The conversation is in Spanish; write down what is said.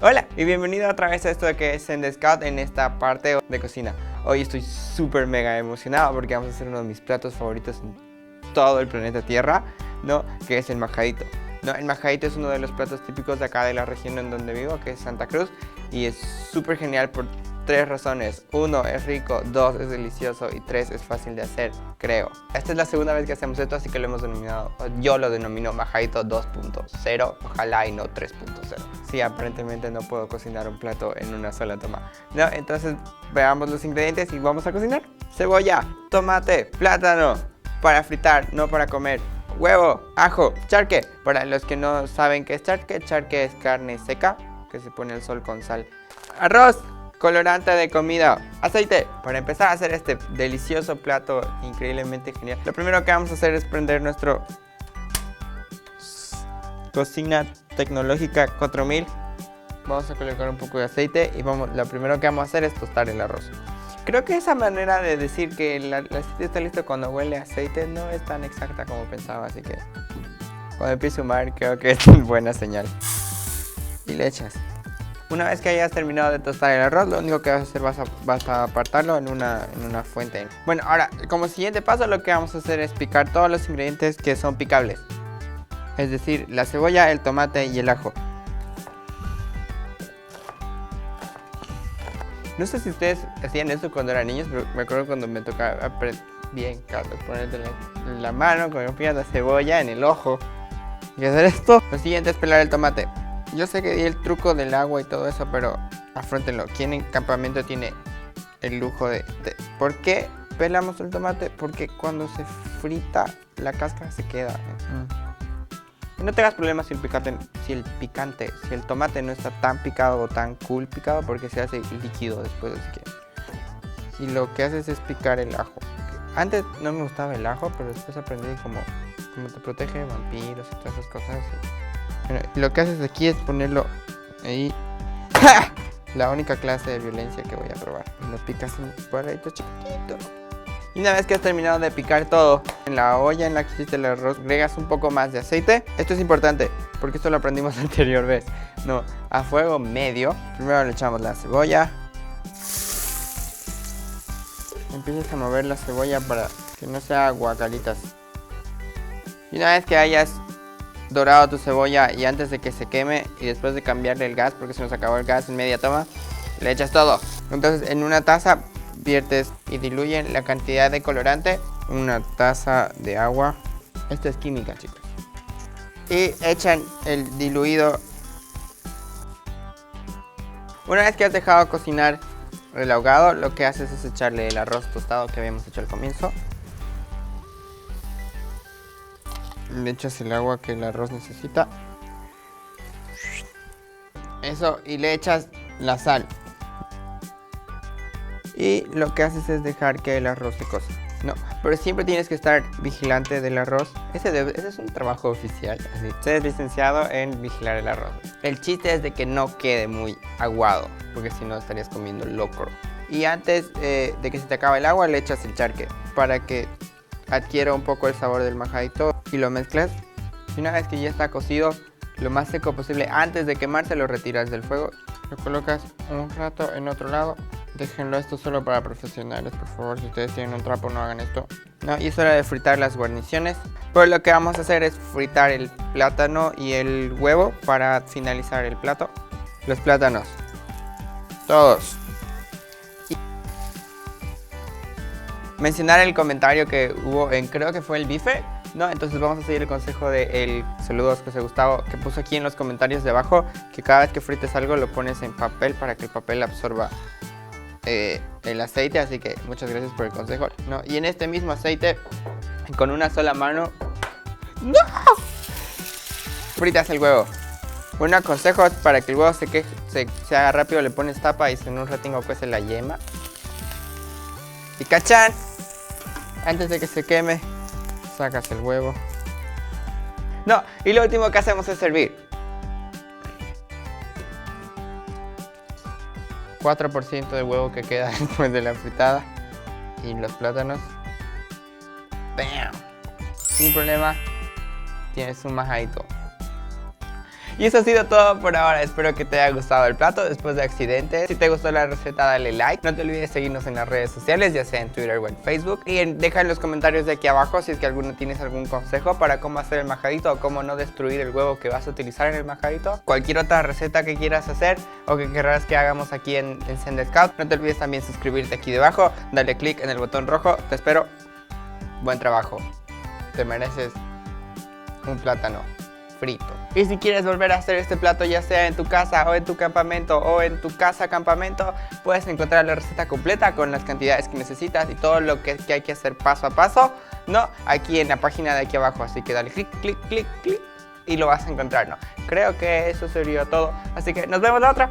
Hola y bienvenido otra vez a esto que es Zen Scout en esta parte de cocina. Hoy estoy súper mega emocionado porque vamos a hacer uno de mis platos favoritos en todo el planeta Tierra, ¿no? Que es el majadito. No, el majadito es uno de los platos típicos de acá de la región en donde vivo, que es Santa Cruz, y es súper genial por tres razones. 1, es rico, 2, es delicioso y 3, es fácil de hacer, creo. Esta es la segunda vez que hacemos esto, así que lo hemos denominado, yo lo denomino majadito 2.0, ojalá y no 3.0. Sí, aparentemente no puedo cocinar un plato en una sola toma. No, entonces veamos los ingredientes y vamos a cocinar. Cebolla, tomate, plátano, para fritar, no para comer. Huevo, ajo, charque. Para los que no saben qué es charque, charque es carne seca que se pone al sol con sal. Arroz, colorante de comida, aceite. Para empezar a hacer este delicioso plato increíblemente genial, lo primero que vamos a hacer es prender nuestro cocina tecnológica 4000. Vamos a colocar un poco de aceite y lo primero que vamos a hacer es tostar el arroz. Creo que esa manera de decir que el aceite está listo cuando huele a aceite no es tan exacta como pensaba, así que cuando empiece a humar creo que es buena señal. Y le echas. Una vez que hayas terminado de tostar el arroz, lo único que vas a hacer vas a apartarlo en una fuente. Bueno, ahora como siguiente paso lo que vamos a hacer es picar todos los ingredientes que son picables. Es decir, la cebolla, el tomate y el ajo. No sé si ustedes hacían eso cuando eran niños, pero me acuerdo cuando me tocaba bien, Carlos, ponerte la mano con la cebolla en el ojo y hacer esto. Lo siguiente es pelar el tomate. Yo sé que di el truco del agua y todo eso, pero afróntenlo. ¿Quién en campamento tiene el lujo de... ¿Por qué pelamos el tomate? Porque cuando se frita la cáscara se queda. No tengas problemas si el tomate no está tan picado o tan cool picado, porque se hace líquido después, así que... Y lo que haces es picar el ajo. Antes no me gustaba el ajo, pero después aprendí como te protege de vampiros y todas esas cosas. Bueno, lo que haces aquí es ponerlo ahí. La única clase de violencia que voy a probar. Lo picas en un cuadradito chiquitito. Y una vez que has terminado de picar todo, en la olla en la que hiciste el arroz, agregas un poco más de aceite. Esto es importante, porque esto lo aprendimos la anterior vez. No, a fuego medio. Primero le echamos la cebolla. Empiezas a mover la cebolla para que no sea guacalitas. Y una vez que hayas dorado tu cebolla y antes de que se queme y después de cambiarle el gas, porque se nos acabó el gas en media toma, le echas todo. Entonces en una taza viertes y diluyen la cantidad de colorante, una taza de agua. Esto es química, chicos. Y echan el diluido. Una vez que has dejado cocinar el ahogado, lo que haces es echarle el arroz tostado que habíamos hecho al comienzo. Le echas el agua que el arroz necesita. Eso, y le echas la sal. Y lo que haces es dejar que el arroz se cosa. No, pero siempre tienes que estar vigilante del arroz. Ese es un trabajo oficial. Así. Usted es licenciado en vigilar el arroz. El chiste es de que no quede muy aguado, porque si no estarías comiendo locro. Y antes de que se te acabe el agua, le echas el charque para que adquiera un poco el sabor del majadito y lo mezclas. Y una vez que ya está cocido, lo más seco posible, antes de quemarse, lo retiras del fuego. Lo colocas un rato en otro lado. Déjenlo esto solo para profesionales, por favor. Si ustedes tienen un trapo, no hagan esto. No, y es hora de fritar las guarniciones. Pero lo que vamos a hacer es fritar el plátano y el huevo para finalizar el plato. Los plátanos, todos. Y mencionar el comentario que hubo creo que fue el bife. No, entonces vamos a seguir el consejo de saludos José Gustavo, que puso aquí en los comentarios de abajo que cada vez que frites algo lo pones en papel para que el papel absorba el aceite, así que muchas gracias por el consejo. No, y en este mismo aceite, con una sola mano, ¡no!, fritas el huevo. Un consejo para que el huevo se haga rápido, le pones tapa y en un ratingo cuece la yema. Y cachán, antes de que se queme, sacas el huevo. No, y lo último que hacemos es servir. 4% del huevo que queda después de la fritada. Y los plátanos. ¡Bam! Sin problema, tienes un majadito. Y eso ha sido todo por ahora. Espero que te haya gustado el plato después de accidentes. Si te gustó la receta, dale like. No te olvides seguirnos en las redes sociales, ya sea en Twitter o en Facebook. Y deja en los comentarios de aquí abajo si es que tienes algún consejo para cómo hacer el majadito o cómo no destruir el huevo que vas a utilizar en el majadito. Cualquier otra receta que quieras hacer o que querrás que hagamos aquí en Send Scout. No te olvides también suscribirte aquí debajo. Dale click en el botón rojo. Te espero. Buen trabajo. Te mereces un plátano frito. Y si quieres volver a hacer este plato, ya sea en tu casa o en tu campamento o en tu casa campamento, puedes encontrar la receta completa con las cantidades que necesitas y todo lo que hay que hacer paso a paso, ¿no? Aquí en la página de aquí abajo, así que dale clic, clic, clic, clic y lo vas a encontrar, ¿no? Creo que eso sería todo, así que nos vemos la otra.